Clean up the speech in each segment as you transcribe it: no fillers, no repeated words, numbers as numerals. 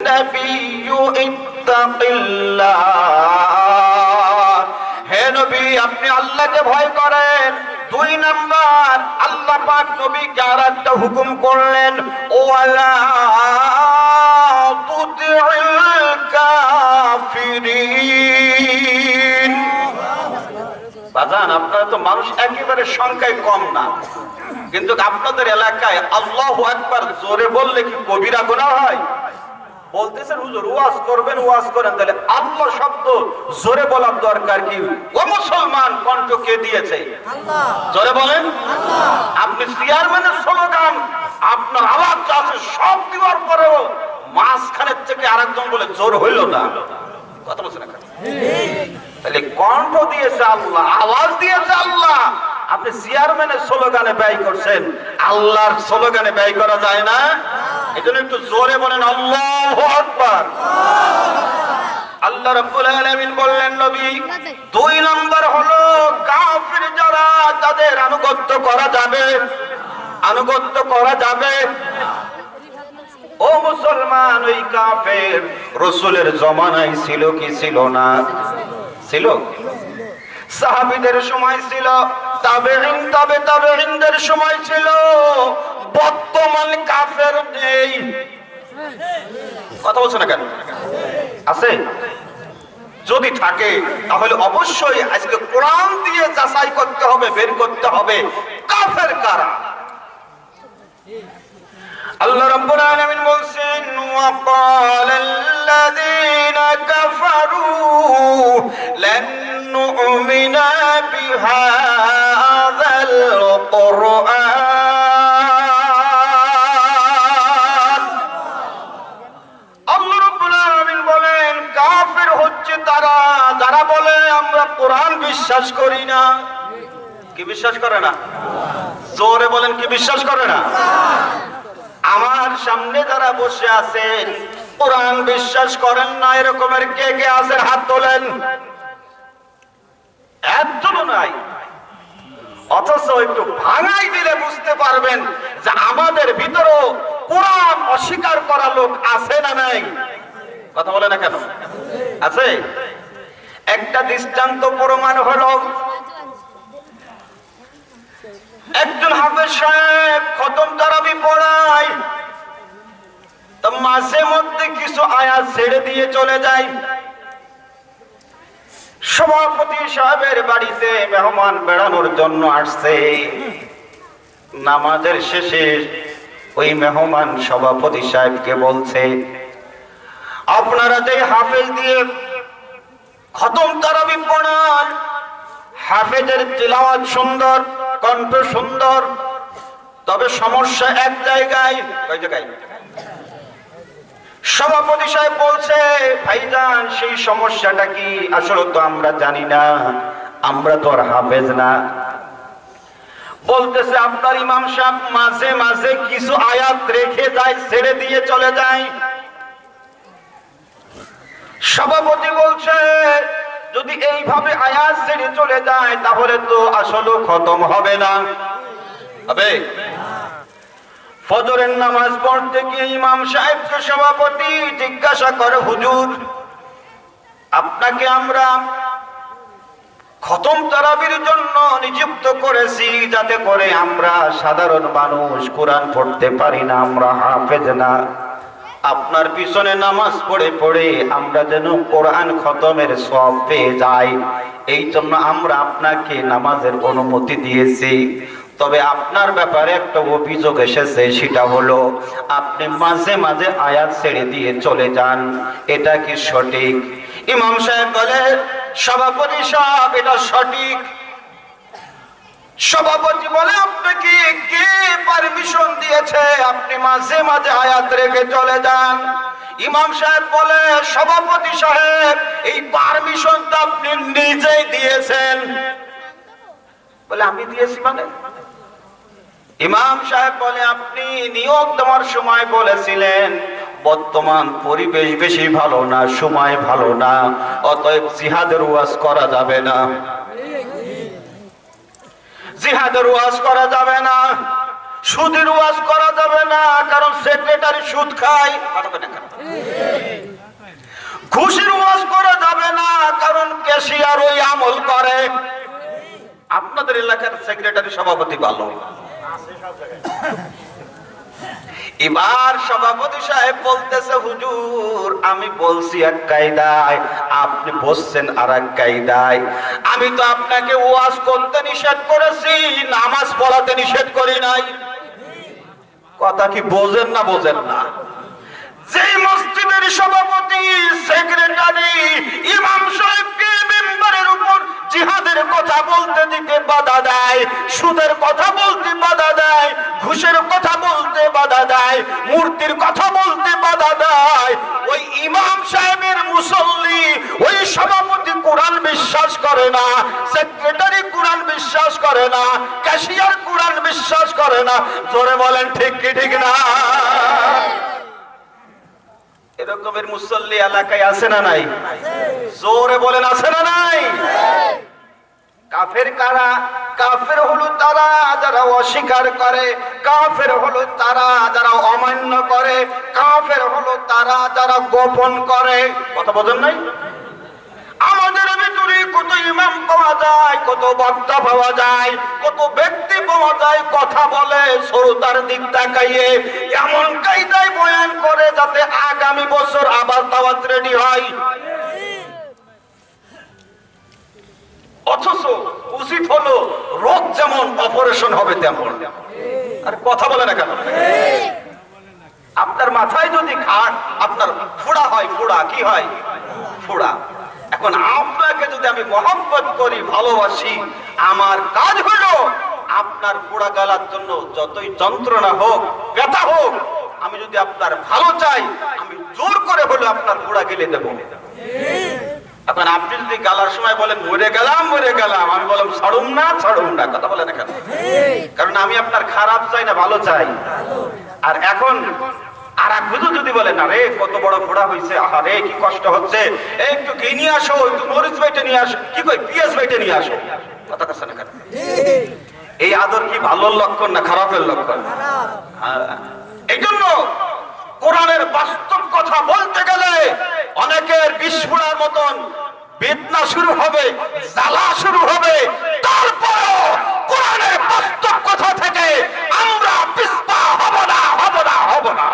নাবিয়্যু ইত্তাকিল্লাহ, হে নবী আপনি আল্লাহকে ভয় করেন। 2 নাম্বার, আল্লাহ পাক নবীকে আর একটা হুকুম করলেন, ওয়ালা তুতি'ল কাফিরিন। বাজান, আপনারা তো মানুষ একেবারে সংখ্যায় কম না, কিন্তু আপনাদের এলাকায় আল্লাহু আকবার জোরে বললে কি কবিরা গুনাহ হয়? বলতেছেন হুজুর ওয়াজ করবেন, ওয়াজ করেন, তাহলে আল্লাহ শব্দ জোরে বলার দরকার কি? ও মুসলমান, কণ্ঠ কে দিয়েছে? আল্লাহ। জোরে বলেন আল্লাহ। আপনি চেয়ারম্যানের স্লোগান আপনার আওয়াজ আছে সব দেওয়ার পরেও মাঝখানের থেকে আরেকজন বলে জোর হইল না, কথা বলছেন না? তাহলে কণ্ঠ দিয়েছে আল্লাহ, আওয়াজ দিয়েছে আল্লাহ। আপনি চেয়ারম্যানের স্লোগানে ব্যয় করছেন, আল্লাহর স্লোগানে ব্যয় করা যায় না। এজন্য একটু জোরে বলেন আল্লাহু আকবার। আল্লাহ রাব্বুল আলামিন বললেন নবী 2 নাম্বার হলো কাফির যারা, তাদের আনুগত্য করা যাবে, আনুগত্য করা যাবে। ও মুসলমান, ওই কাফের রাসূলের জমানায় ছিল কি ছিল না? ছিল। সাহাবীদের সময় ছিল, তাবেঈন তাবেঈনদের সময় ছিল। বর্তমান কাফের নেই, কথা বলছে না কেন? আছে? যদি থাকে তাহলে অবশ্যই আজকে কোরআন দিয়ে যাচাই করতে হবে, বের করতে হবে কাফের কারা। আল্লাহ রাব্বুল আলামিন বলেন, ওয়া ক্বালাল্লাযীনা কাফারু লান নু'মিনা বিহাযাল কুরআন। আল্লাহ রাব্বুল আলামিন বলেন কাফের হচ্ছে তারা যারা বলে আমরা কোরআন বিশ্বাস করি না। কি বিশ্বাস করে না? জোরে বলেন, কি বিশ্বাস করে না? আমার সামনে যারা বসে আছেন কোরআন বিশ্বাস করেন না, এরকমের কে কে আছেন? হাত তোলেন। একজনও নাই। অথচ একটু ভাঙাই দিলে বুঝতে পারবেন যে আমাদের ভিতরেও কোরআন অস্বীকার করা লোক আছে না নাই? কথা বলে না কেন? আছে। একটা দৃষ্টান্ত প্রমাণ হলো, একজন হাফেজ সাহেব খতম তারাবি পড়ায়, তো মাঝে মধ্যে কিছু আয়াত ছেড়ে দিয়ে চলে যায়। সভাপতি সাহেবের বাড়িতে মেহমান বেড়ানোর জন্য আসছে। নামাজের শেষে ওই মেহমান সভাপতি সাহেবকে বলছে, আপনারা যে হাফেজ দিয়ে খতম তারাবি পড়ান, হাফেজের তিলাওয়াত সুন্দর, কণ্ঠ সুন্দর, তবে সমস্যা এক জায়গায়। কয় জায়গায়? সভাপতি সাহেব বলছে, ভাইজান সেই সমস্যাটা কি? আসলে তো আমরা জানি না, আমরা তো আর হাফেজ না। বলতেছে আপনার ইমাম সাহেব মাঝে মাঝে কিছু আয়াত রেখে যায়, ছেড়ে দিয়ে চলে যায়। সভাপতি বলছে যদি এইভাবে আয়াত ছেড়ে চলে যায় তাহলে তো আসলে খতম হবে না। হবে? ফজরের নামাজ পড়তে গিয়ে ইমাম সাহেবকে সভাপতি জিজ্ঞাসা করে, হুজুর আপনাকে আমরা খতম তারাবির জন্য নিযুক্ত করেছি, যাতে করে আমরা সাধারণ মানুষ কোরআন পড়তে পারি না, আমরা হাফেজ না। আপনার পিছনে নামাজ পড়ে পড়ে আমরা যেন কোরআন খতমের সওয়াব পেয়ে যাই, এই জন্য আমরা আপনাকে নামাজের অনুমতি দিয়েছি। তবে আপনার ব্যাপারে একটা অভিযোগ এসেছে, সেটা হলো আপনি মাঝে মাঝে আয়াত ছেড়ে দিয়ে চলে যান, এটা কি সঠিক? ইমাম সাহেব বলে, সভাপতি সাহেব এটা সঠিক। সভাপতি বলে, আপনাকে কে পারমিশন দিয়েছে আপনি মাঝে মাঝে আয়াত রেখে চলে যান? ইমাম সাহেব বলে, সভাপতি সাহেব এই পারমিশনটা আপনি নিজেই দিয়েছেন। বলে আমি দিয়েছি মানে? ইমাম সাহেব বলে, আপনি নিয়োগ দেওয়ার সময় বলেছিলেন বর্তমান পরিবেশ বেশি ভালো না, সময় ভালো না, অতএব জিহাদের ওয়াজ করা যাবে না, জিহাদের ওয়াজ করা যাবে না, সুদের ওয়াজ করা যাবে না, কারণ সেক্রেটারি সুদ খায়। ক্যাশিয়ার ওই আমল করে। আপনাদের এলাকার সেক্রেটারি সভাপতি ভালো, এবার সভাপতি সাহেব বলতেছে হুজুর আমি বলছি এক কায়দায়, আপনি বলছেন আর এক কায়দায়। আমি তো আপনাকে ওয়াজ করতে নিষেধ করেছি, নামাজ পড়াতে নিষেধ করি নাই। কথা কি বোঝেন না বোঝেন না? যে মসজিদের সভাপতি সেক্রেটারি ইমাম সাহেবকে মেম্বারের উপর জিহাদের কথা বলতে দিতে বাধা দেয়, সুদের কথা বলতে বাধা দেয়, ঘুষের কথা বলতে বাধা দেয়, মূর্তির কথা বলতে বাধা দেয়, ওই ইমাম সাহেবের মুসল্লি ওই সভাপতি কোরআন বিশ্বাস করে না, সেক্রেটারি কোরআন বিশ্বাস করে না, ক্যাশিয়ার কোরআন বিশ্বাস করে না। জোরে বলেন ঠিক কি ঠিক না? এরকমের মুসল্লি এলাকায় আছে না নাই? জোরে বলেন আছে না নাই? কাফের কারা? কাফের হলো তারা যারা অস্বীকার করে, কাফের হলো তারা যারা অমান্য করে, কাফের হলো তারা যারা গোপন করে। কথা বোঝেন নাই? আমাদের ভিতরে কত ইমাম পাওয়া যায়, কত বক্তা পাওয়া যায়, কত ব্যক্তি পাওয়া যায়, কথা বলে শ্রোতার দিক তাকাইয়ে এমন কায়দায় বয়ান করে যাতে আগামী বছর আবার দাওয়াত রেডি হয়। অথচ উচিত হলো রোগ যেমন অপারেশন হবে তেমন। আর কথা বলে না কেন? আপনার মাথায় যদি ঘাট আপনার ফোড়া হয়, ফোড়া কি হয়? ফোড়া। এখন আপনাকে যদি আমি মহব্বত করি, ভালোবাসি, আমার কাজ হলো আপনার পোড়া গলার জন্য যতই যন্ত্রণা হোক, ব্যথা হোক, আমি যদি আপনার ভালো চাই, আমি জোর করে হলো আপনার পোড়া গেলে দেব। এখন আপনি যদি গালার সময় বলেন মরে গেলাম মরে গেলাম, আমি বললাম ছাড়ুম না ছাড়ুম না। কথা বলে না কেন? কারণ আমি আপনার খারাপ চাই না ভালো চাই। আর এখন আর এক হুজুর যদি বলেন আরে কত বড় ফোড়া হয়েছে, আরে কি কষ্ট হচ্ছে, একটু ঘি নিয়ে আসো, একটু মরিচ বেটে নিয়ে আসো, কি কই পেঁয়াজ বেটে নিয়ে আসো। কথা কাছে না কেন? এই আদর কি ভালোর লক্ষণ না খারাপের লক্ষণ? এই জন্য কোরআনের বাস্তব কথা বলতে গেলে অনেকের বিস্ফোরণের মতন বেদনা শুরু হবে, জ্বালা শুরু হবে, তারপরও কোরআনের বাস্তব কথা থেকে আমরা পিছপা হব না, হব না, হব না।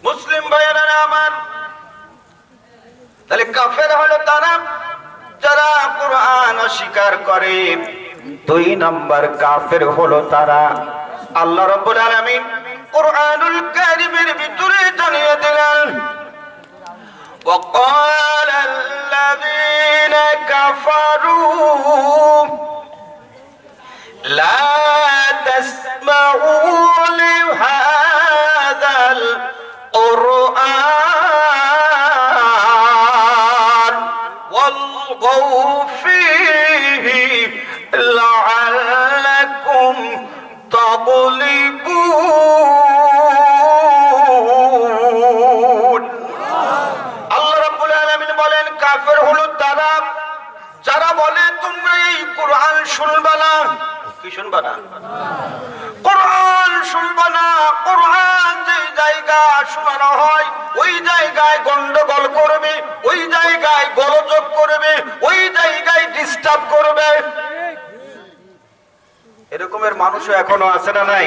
মুসলিম ভাইয়েরা আমার, তাহলে কাফের হলো তারা যারা কোরআন অস্বীকার করে। 2 নাম্বার কাফের হলো তারা, আল্লাহ রাব্বুল আলামিন কোরআনুল কারীমের ভিতরে জানিয়ে দিলেন وقال الذين كفروا لا تسمعوا لهذا القرآن والغوا فيه لعلكم تغلبون। আল্লাহ রাব্বুল আলামিন বলেন কাফের হলো তারা যারা বলে তোমরা এই কোরআন শুনবা না। কি শুনবা না? কোরআন শুনবা না। কোরআন যে জায়গা শোনানো হয় ওই জায়গায় গন্ডগোল করবে, ওই জায়গায় গোলযোগ করবে, ওই জায়গায় ডিস্টার্ব করবে। এরকমের মানুষও এখনো আছে না নাই?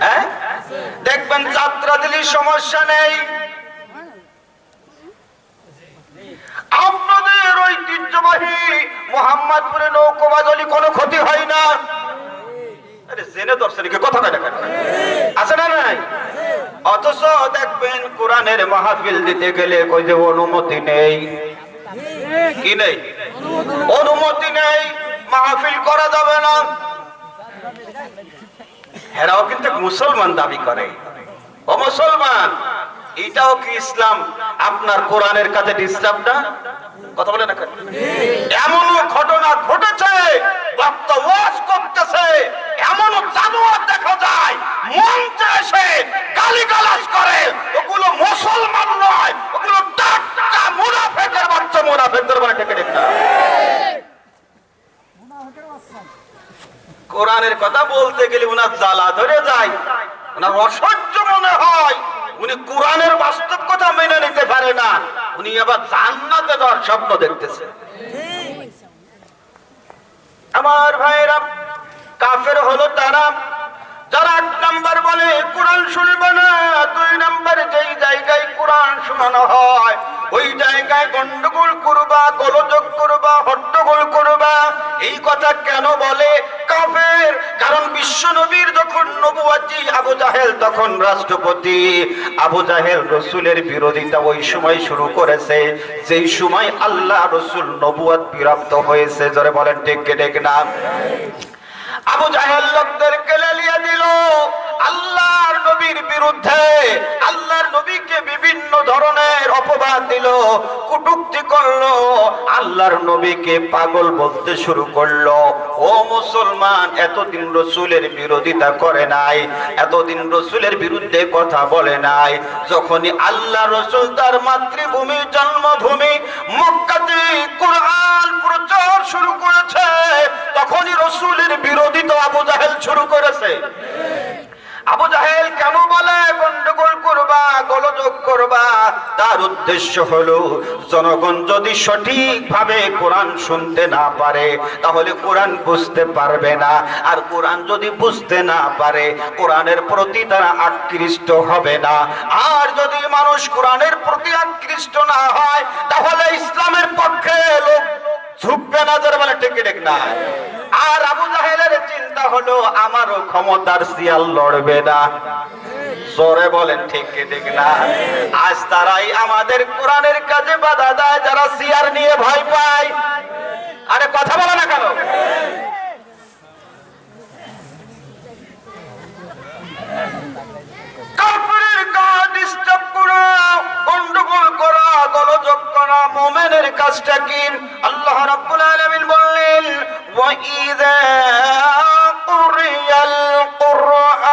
হ্যাঁ, দেখবেন যাত্রা দিলে সমস্যা নেই, আপনাদের ঐতিহ্যবাহী মোহাম্মদপুরে নৌকোবাদলি কোনো ক্ষতি হয় না। আরে জেনে দর্শনীকে কথা কয় না কেন? আছে না নাই? অথচ দেখবেন কোরআনের মাহফিল দিতে গেলে কই যে অনুমতি নেই। কি নেই? অনুমতি নেই, মাহফিল করা যাবে না। এরাও কিন্তু মুসলমান দাবি করে। ও মুসলমান, এটাও কি ইসলাম আপনার কোরআনের কাছে ডিস্টার্ব না? কথা বলে না? এমন ঘটনা ঘটেছে, বক্তা ওয়াজ করতেছে, এমন জানোয়ার দেখা যায় মঞ্চে এসে গালিগালাজ করে, ওগুলো মুসলমান নয়, ওগুলো টাটকা মুনাফিকের বাচ্চা। মুনাফিকদের মানে ঠিক না? কোরআনের কথা বলতে গেলে উনার জ্বালা ধরে যায়, উনার অসহ্য মনে হয়, উনি কোরআনের বাস্তব কথা মেনে নিতে পারে না। উনি আবার জান্নাতে যাওয়ার স্বপ্ন দেখতেছে। আমার ভাইরা, কাফের হলো তারা যারা 1 নাম্বার বলে কোরআন শুনবে না, 2 নাম্বার যেই জায়গায় কোরআন শোনানো হয় ওই জায়গায় গন্ডগোল করবা, গোলযোগ করবা, হট্টগোল করবা। এই কথা কেন বলে কাফের? কারণ বিশ্ব নবীর যখন নবুয়াতি, আবু জাহেল তখন রাষ্ট্রপতি। আবু জাহেল রসুলের বিরোধিতা ওই সময় শুরু করেছে যেই সময় আল্লাহ রসুল নবুয়াত প্রাপ্ত হয়েছে। জোরে বলেন ঠিক কি ঠিক না? আবু জাহেল লোকদেরকে লেলিয়ে দিল আল্লাহর নবীর বিরুদ্ধে, আল্লাহর নবীকে বিভিন্ন ধরনের অপবাদ দিল, কটূক্তি করলো, আল্লাহর নবীকে পাগল বলতে শুরু করলো। ও মুসলমান, এতদিন রসুলের বিরোধিতা করে নাই, এতদিন রসুলের বিরুদ্ধে কথা বলে নাই। যখনই আল্লাহ রসুল তার মাতৃভূমি, জন্মভূমি মক্কাতে কোরআন প্রচার শুরু করেছে, তখনই রসুলের বিরোধিতা আবু জাহেল শুরু করেছে। আবু জাহেল কেন বলে গন্ডগোল করবা, গোলযোগ করবা? তার উদ্দেশ্য হলো জনগণ যদি সঠিকভাবে কোরআন শুনতে না পারে তাহলে কোরআন বুঝতে পারবে না, আর কোরআন যদি বুঝতে না পারে কোরআনের প্রতি তারা আকৃষ্ট হবে না। আর যদি মানুষ কোরআনের প্রতি আকৃষ্ট না হয় তাহলে ইসলামের পক্ষে লোক ঝুঁকবে না। যারা বলে ঠিক ঠিক না? আর আবু জাহেলের চিন্তা হলো আমারও ক্ষমতার শিয়াল লড়বে না। জোরে বলেন ঠিক কি ঠিক না? আজ তারাই আমাদের কোরআনের কাজে বাধা দেয়, যারা শিয়ার নিয়ে ভয় পায়। আরে কথা বলে না কেন? কাফেরের কাজ ডিস্টার্ব করা, গন্ডগোল করা, গোলযোগ করা মুমিনের কাজটা কি? আল্লাহ রাব্বুল আলামিন বললেন ওয়াইযা কুরিয়াল কুরআন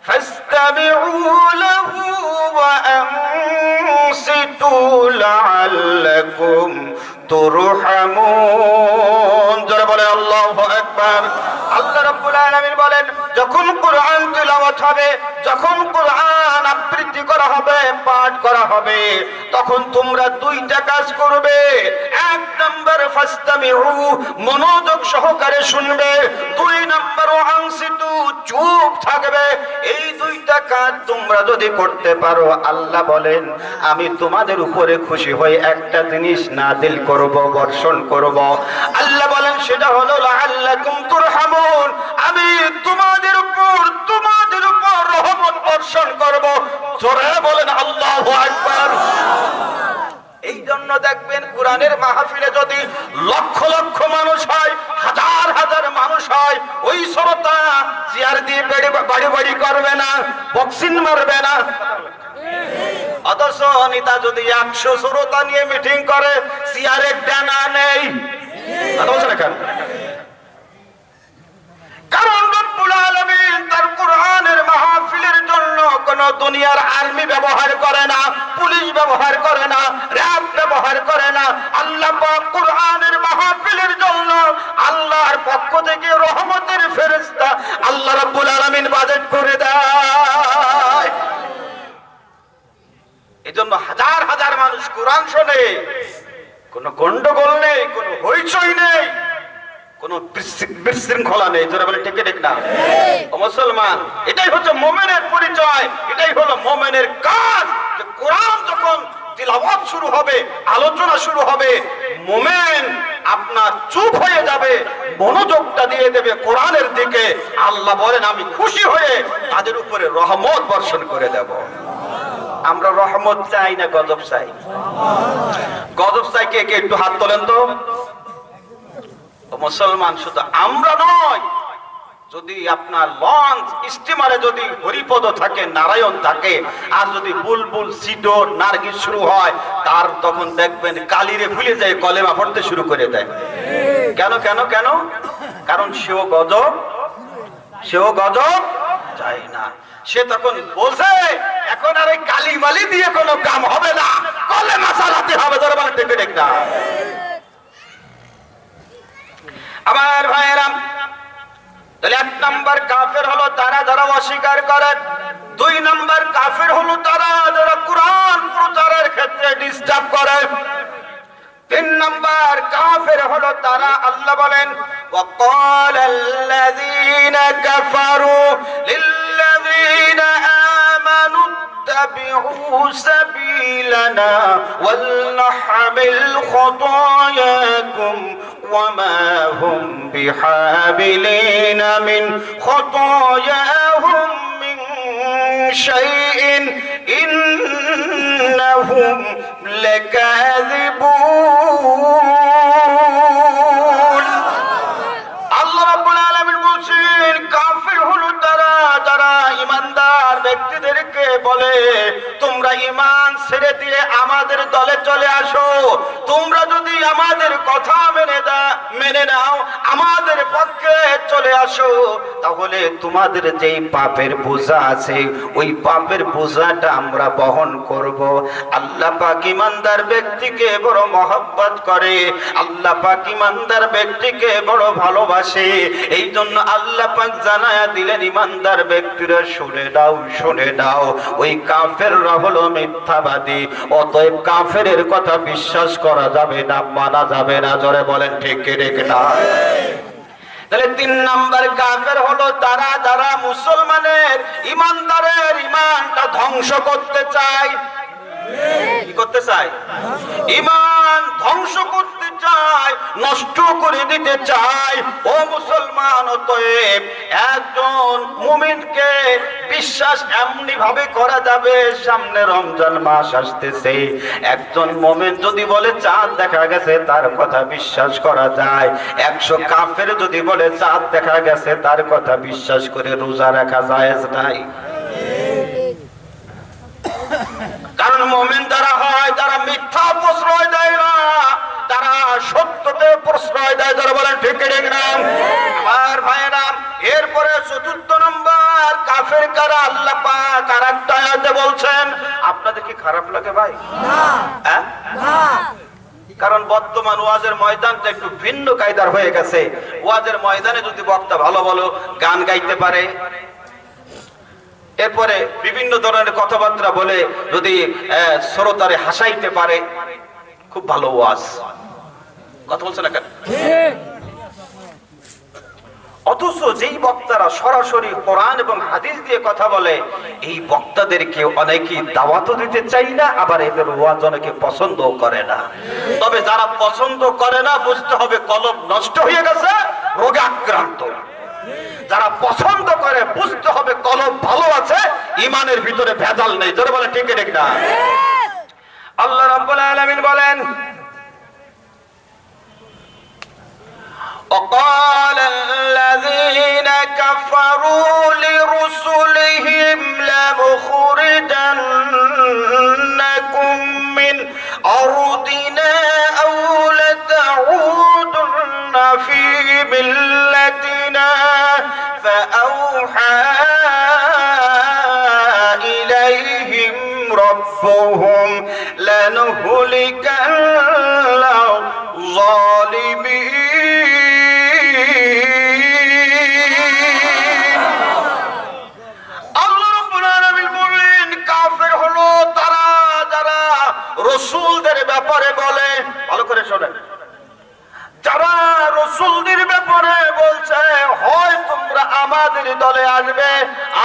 ফাসতামিউ লাহু ওয়া আনসিতু লাআল্লাকুম তুরহামুন। যারা বলে আল্লাহু আকবার। আল্লাহ রাব্বুল আলামিন বলেন যখন কোরআন তিলাওয়াত হবে, যখন কোরআন আবৃত্তি করা হবে, পাঠ করা হবে, তখন তোমরা 2টা কাজ করবে। 1 নাম্বার ফাসতামিউ, মনোযোগ সহকারে শুনবে। 2 নাম্বার আনসিতু, চুপ থাকবে। এই 2টা কাজ তোমরা যদি করতে পারো, আল্লাহ বলেন আমি তোমাদের উপরে খুশি হয়ে একটা জিনিস নাযিল করব, বর্ষণ করব। আল্লাহ বলেন সেটা হলো লাআল্লাকুম তুরহামুন, আমি তোমাদের উপর রহমত বর্ষণ করব। জোরে বলেন আল্লাহু আকবার। এই জন্য দেখবেন কোরআনের মাহফিলে যদি লক্ষ লক্ষ মানুষ হয়, হাজার হাজার মানুষ হয়, ওই শ্রোতা চেয়ার দিয়ে বাড়ি বাড়ি করবে না, বক্সিং মারবে না। অথচ নেতা যদি 100 শ্রোতা নিয়ে মিটিং করে, চেয়ারের ডানা নেই। কারণ রব্বুল আলামিন তার কোরআনের মাহফিলের জন্য কোন দুনিয়ার আর্মি ব্যবহার করে না, পুলিশ ব্যবহার করে না, র‍্যাব ব্যবহার করে না। আল্লাহ পাক কোরআনের মাহফিলের জন্য আল্লাহর পক্ষ থেকে রহমতের ফেরেশতা আল্লাহ রব্বুল আলামিন বাজেট করে দেয়। এজন্য হাজার হাজার মানুষ কোরআন শোনে, কোনো গন্ডগোল নেই, কোনো হইচই নেই, কোন বিশৃঙ্খলা নেই। যারা বলে ঠিক ঠিক না? মুসলমান, এটাই হচ্ছে মুমিনের পরিচয়, এটাই হলো মুমিনের কাজ। যে কোরআন যখন তিলাওয়াত শুরু হবে, আলোচনা শুরু হবে, মুমিন আপনার চুপ হয়ে যাবে, মনোযোগটা দিয়ে দেবে কোরআনের দিকে। আল্লাহ বলেন আমি খুশি হয়ে তাদের উপরে রহমত বর্ষণ করে দেব। আমরা রহমত চাই না গজব চাই? গজব চাই কে কে? একটু হাত তোলেন তো। মুসলমান, শুধু আমরা নয়, যদি আপনার লঞ্চ স্টিমারে যদি হরিপদ থাকে, নারায়ণ থাকে, আর যদি বুলবুল, সিডর, নার্গিস শুরু হয়, তার তখন দেখবেন কালিরে ভুলে যায়, কলেমা পড়তে শুরু করে দেয়। কেন কেন কেন? কারণ সেও গজব চাই না। সে তখন বোঝে এখন আর এই কালিমালি দিয়ে কোনো কাম হবে না, কলেমা চালাতে হবে। যারা বলে ঠিক ঠিক না? আমার ভাইয়েরা, তাহলে 1 নাম্বার কাফের হলো তারা যারা অস্বীকার করে দুই নাম্বার কাফের হলো তারা যারা কোরআন প্রচারের ক্ষেত্রে ডিস্টার্ব করে। তিন নাম্বার কাফের হলো তারা, আল্লাহ বলেন وقال الذين كفروا للذين آمنوا اتبعوا سبيلنا ولنحمل خطاياكم وما هم بحاملين من خطاياهم من شيء إنهم لكاذبون। আল্লাহ রাব্বুল আলামিন বলছেন কাফের হলো তারা যারা ঈমানদার ব্যক্তিদেরকে বলে তোমরা ঈমান ছেড়ে দিয়ে আমাদের দলে চলে আসো, তোমরা যদি আমাদের কথা মেনে নাও, আমাদের পক্ষে চলে আসো, তাহলে তোমাদের যেই পাপের বোঝা আছে ওই পাপের বোঝাটা আমরা বহন করব। আল্লাহ পাক ঈমানদার ব্যক্তিকে বড় মহব্বত করে, আল্লাহ পাক ঈমানদার ব্যক্তিকে বড় ভালোবাসে। এই জন্য আল্লাহ পাক জানায়া দিলেন ঈমানদার ব্যক্তিরা শুনে দাও ওই কাফেররা হলো মিথ্যাবাদী, অতএব কাফেরের কথা বিশ্বাস করা যাবে না, মানা যাবে না। জোরে বলেন ঠিক কি ঠিক না? তাহলে তিন নাম্বার কাফের হলো তারা যারা মুসলমানের ঈমানদারের ঈমানটা ধ্বংস করতে চায়। কি করতে চায়? ঈমান ধ্বংস করতে চায়, নষ্ট করে দিতে চায়। ও মুসলমান, অতএব একজন মুমিনকে বিশ্বাস এমনি ভাবে করা যাবে, সামনে রমজান মাস আসতেছে, একজন মুমিন যদি বলে চাঁদ দেখা গেছে তার কথা বিশ্বাস করা যায়। 100 কাফের যদি বলে চাঁদ দেখা গেছে তার কথা বিশ্বাস করে রোজা রাখা জায়েজ নাই। কারণ মুমিন যারা হয় তারা মিথ্যা প্রশ্রয় দেয় না, তারা সত্যতে প্রশ্রয় দেয়। যারা বলেন ঠিক ঠিক না? আমার ভাইয়েরা, এরপরে চতুর্থ নম্বর কাফের কারা আল্লাহ পাক আরেকটা আয়াতে বলছেন। আপনাদের কি খারাপ লাগে ভাই? না। কারণ বর্তমান ওয়াজের ময়দানটা একটু ভিন্ন কায়দার হয়ে গেছে। ওয়াজের ময়দানে যদি বক্তা ভালো ভালো গান গাইতে পারে, এরপরে বিভিন্ন ধরনের কথাবার্তা বলে যদি শ্রোতারে হাসাইতে পারে, খুব ভালো ওয়াজ। কথা বলছে না কেন? অথচ যেই বক্তারা সরাসরি কোরআন এবং হাদিস দিয়ে কথা বলে, এই বক্তাদেরকে অনেকেই দাওয়াতও দিতে চাই না, আবার এদের ওয়াজ অনেকে পছন্দও করে না। তবে যারা পছন্দ করে না বুঝতে হবে কলব নষ্ট হয়ে গেছে, রোগে আক্রান্ত। যারা পছন্দ করে বুঝতে হবে কলব ভালো আছে, ঈমানের ভিতরে ভেজাল নেই। যারা বলে ঠিক ঠিক না? আল্লাহ রাব্বুল আলামিন বলেন وقال الذين كفروا لرسلهم لنخرجنكم من أرضنا أو لتعودن في ملتنا فأوحى إليهم ربهم لنهلكن الظالمين। রসুলদের ব্যাপারে বলে, ভালো করে শোনেন, যারা রসুলদের ব্যাপারে বলছে হয় তোমরা আমাদের দলে আসবে,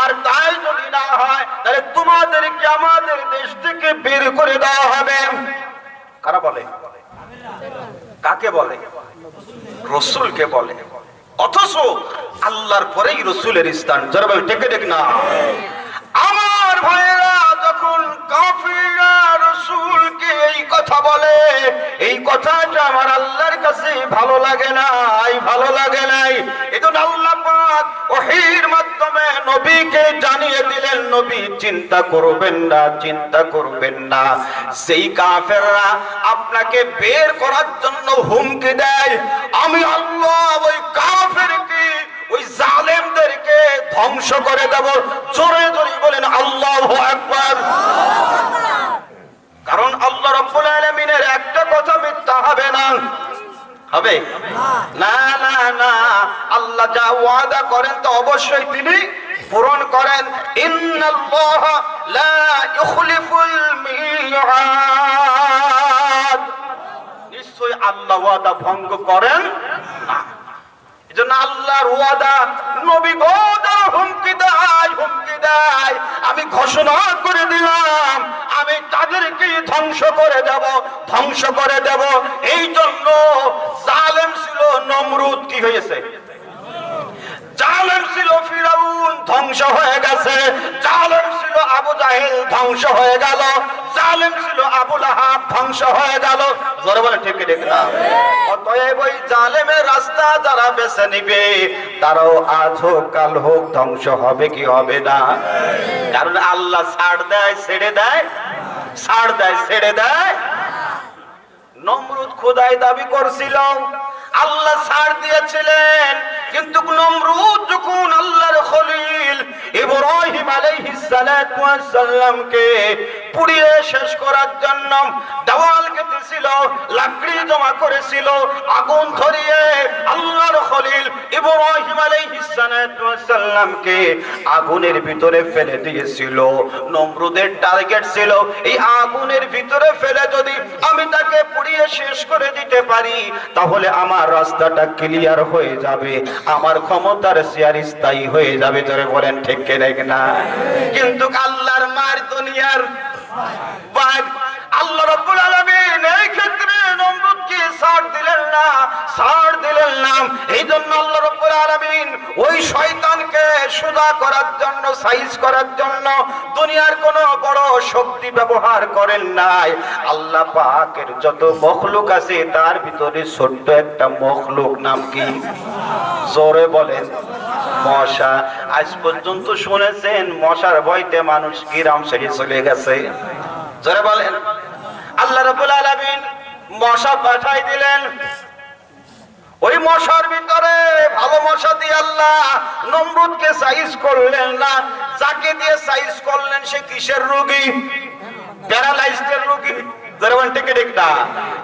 আর তাই যদি না হয় তাহলে তোমাদেরকে আমাদের দেশ থেকে বের করে দেওয়া হবে। কারা বলে? কাকে বলে? রসুলকে বলে। অথচ আল্লাহর পরেই রসুলের স্থান। যারা বলে ঠিক ঠিক না? আমার ভাইয়েরা, যখন কাফিররা রাসূলকে এই কথা বলে, এই কথাটা আমার আল্লাহর কাছে ভালো লাগে নাই। এজন্য আল্লাহ পাক ওহীর মাধ্যমে নবীকে জানিয়ে দিলেন, নবী চিন্তা করবেন না। সেই কাফেররা আপনাকে বের করার জন্য হুমকি দেয়, আমি আল্লাহ ওই কাফেরকে, ওই জালেমদেরকে ধ্বংস করে দেব। জোরে জোরে বলেন আল্লাহু আকবার। কারণ আল্লাহ রাব্বুল আলামিনের একটা কথা মিথ্যা হবে না। হবে না? না, আল্লাহ যা ওয়াদা করেন তা অবশ্যই তিনি পূরণ করেন, ইন্নাল্লাহা লা ইখলিফুল মিআদ, নিশ্চয়ই আল্লাহ ওয়াদা ভঙ্গ করেন না। এজন্য আল্লাহর ওয়াদা নবী গো যারা হুমকি দেয়, আমি ঘোষণা করে দিলাম আমি তাদেরকে ধ্বংস করে দেব। এই জন্য জালেম ছিল নমরুদ, কি হয়েছে? জালেম ছিল ফিরাউন, ধ্বংস হয়ে গেছে। জালেম ছিল আবু জাহেল, ধ্বংস হয়ে গেল। জালেম ছিল আবু লাহাব, ধ্বংস হয়ে গেল। জোরে বলেন ঠিক কি ঠিক না? অতএব ওই জালেমের রাস্তা যারা বেছে নিবে তারাও আজ হোক কাল হোক ধ্বংস হবে কি হবে না? কারণ আল্লাহ ছাড় দেয় ছেড়ে দেয়। নমরুদ খোদাই দাবি করছিল, আল্লাহ ছাড় দিয়েছিলেন, কিন্তু নমরুদ যখন আল্লাহর খলিল ইব্রাহিম আলাইহিস সালাতু ওয়াস সালামকে পুড়িয়ে শেষ করার জন্য দেওয়াল কেটেছিল, লাকড়ি জমা করেছিল, আগুন ধরিয়ে আল্লাহর খলিল ইব্রাহিম আলাইহিস সালাতু ওয়াস সালামকে আগুনের ভিতরে ফেলে দিয়েছিল। নমরুদের টার্গেট ছিল এই আগুনের ভিতরে ফেলে যদি আমি তাকে পুড়িয়ে শেষ করে দিতে পারি তাহলে আমার রাস্তাটা ক্লিয়ার হয়ে যাবে, আমার ক্ষমতার শেয়ার স্থায়ী হয়ে যাবে। ধরে বলেন ঠিক কি না? কিন্তু আল্লাহর মার দুনিয়ার আল্লাহ রাব্বুল আলামিন এই ক্ষেত্রে নমরুদকে ছাড় দিলেন না। এই জন্য আল্লাহ রাব্বুল আলামিন ওই শয়তানকে সুদা করার জন্য, সাইজ করার জন্য দুনিয়ার কোন বড় শক্তি ব্যবহার করেন নাই। আল্লাহ পাকের যত মখলুক আছে তার ভিতরে ছোট্ট একটা মখলুক, নাম কি? জোরে বলেন মশা। আজ পর্যন্ত শুনেছেন মশার ভয়তে মানুষ গ্রাম ছেড়ে চলে গেছে? জোরে বলেন। আল্লাহ রাব্বুল আলামিন মশা পাঠাই দিলেন। ওই মশার ভিতরে ভালো মশা দিয়ে আল্লাহ নমরুদকে সাইজ করলেন না, যাকে দিয়ে সাইজ করলেন সে কিসের রোগী? প্যারালাইজড রোগী।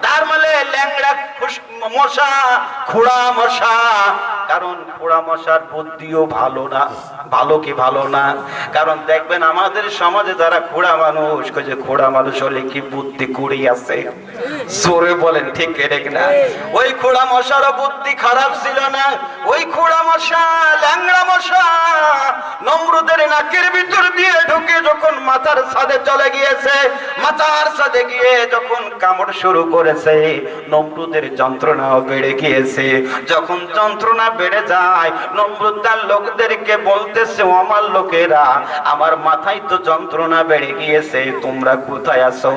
তার মানে ল্যাংড়া মশা, খোড়া মশা। কারণ খোড়া মশার বুদ্ধিও ভালো না। ভালো কি ভালো না? কারণ দেখবেন আমাদের সমাজে যারা খোড়া মানুষ, খোড়া মানুষ হলে কি বুদ্ধি কুড়ি আছে? জোরে বলেন ঠিক না? ওই খোড়া মশারও বুদ্ধি খারাপ ছিল না। ওই খোড়া মশা, ল্যাংড়া মশা নমরুদের নাকের ভিতর দিয়ে ঢুকে যখন মাথার ছাদে চলে গিয়েছে, মাথার ছাদে গিয়ে যখন কামড় শুরু করেছে, নমরুদের যন্ত্রণাও বেড়ে গিয়েছে। যখন যন্ত্রণা বেড়ে যায়, নমরুদ তার লোকদেরকে বলতেছে, আমার লোকেরা, আমার মাথায় তো যন্ত্রণা বেড়ে গিয়েছে, তোমরা কোথায় আছো?